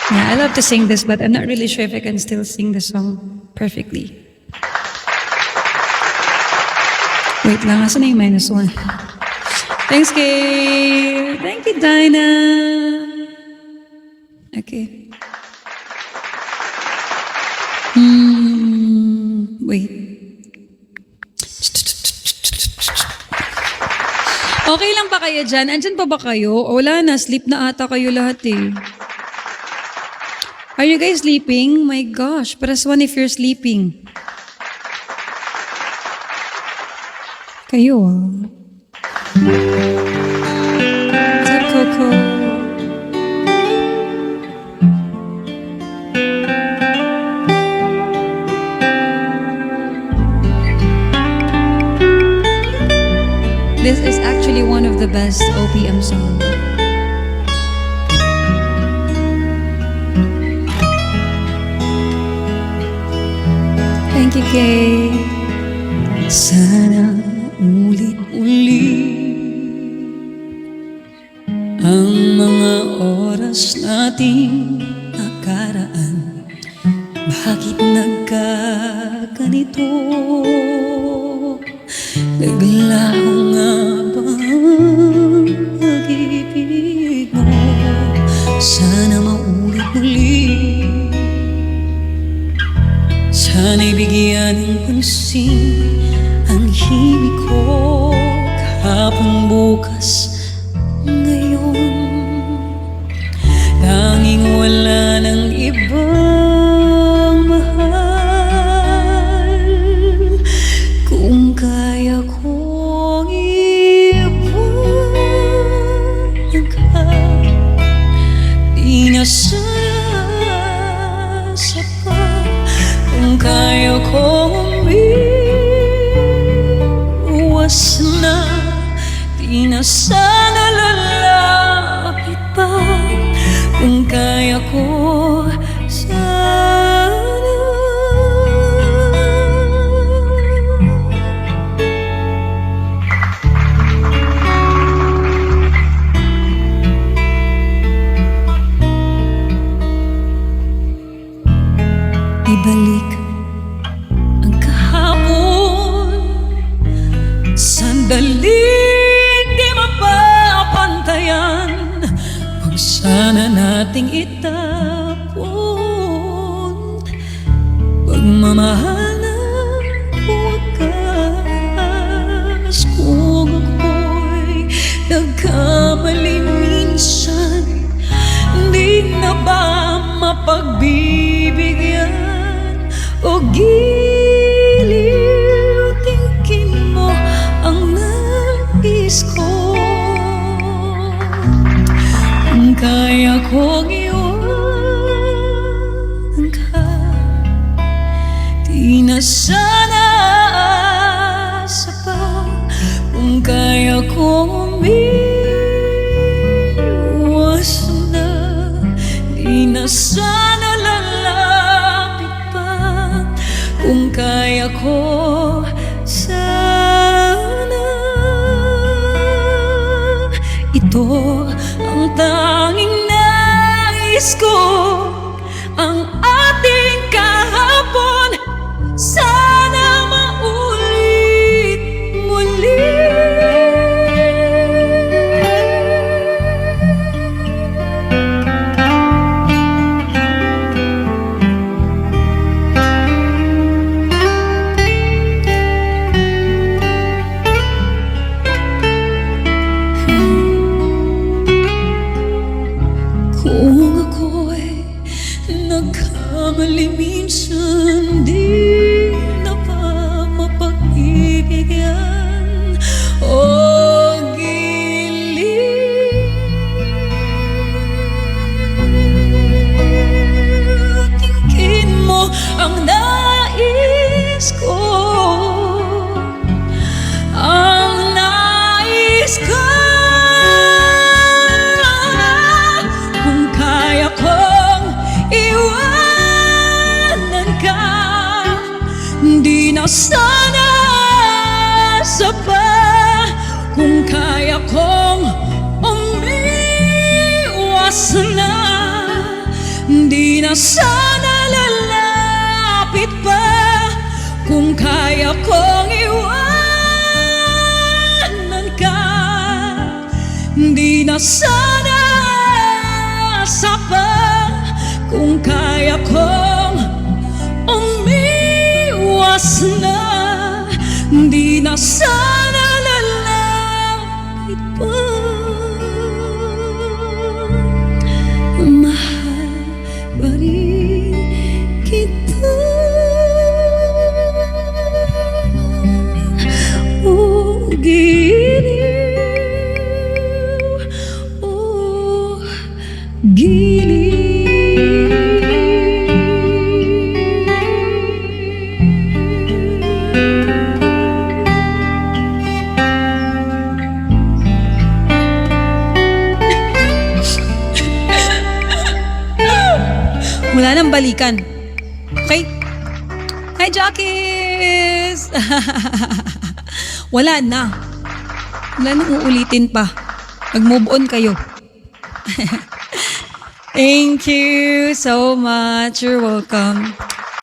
Yeah, I love to sing this, but I'm not really sure if I can still sing the song perfectly. Wait lang, asan na yung -1? Thanks, Kay. Thank you, Dinah. Okay. Wait. Okay lang ba kayo dyan? Andyan pa ba kayo? O wala na, sleep na ata kayo lahat eh. Are you guys sleeping? My gosh, press 1 if you're sleeping. Kayo ah. What's up, Coco? This is actually one of the best OPM songs. Thank you, Kay. Sana ulit-ulit ang mga oras nating nakaraan. Bakit nagkaganito? Naglaho nga ba ang pag-ibig mo? Sana maulit-ulit. Sana'y bigyan ng pansin ang himig ko kahapon, bukas, ngayon. Tanging wala ng ibang mahal. Kung kaya kong iwan ka, di na sana sapat. Kung kaya kong umiwas na, di na sana lalapit pa. Kung kaya ko sana. Ibalik ang kahapon, sandaling di mapapantayan. Huwag sana nating itapon pagmamahal na wakas. Kung ako'y nagkamali minsan, di na ba mapagbibigyan? O giliw, tingin mo ang nais ko. Kung kaya kong iwanan ka, di na sana sapat. Kung kaya kong umiwas na, di na sana lalapit pa. Kung kaya ko sana. Ito ang tanging nais ko, ang ating kahapon sana maulit muli. Kung ako'y nagkamali minsan, di na pa mapag-ibigyan. O giliw, tingin mo ang nais ko. Ang nais ko, kung kaya kong iwanan ka, na sana lalapit pa kung kaya kong iwanan ka. Di na sana asa pa kung kaya kong umiwas na. Di na sana lalapit pa. Mahal pa rin kita. Oh, giliw. Oh, giliw. Wala nang balikan. Okay? Hi, Jockeys! Wala na. Wala nang uulitin pa. Mag-move on kayo. Thank you so much. You're welcome.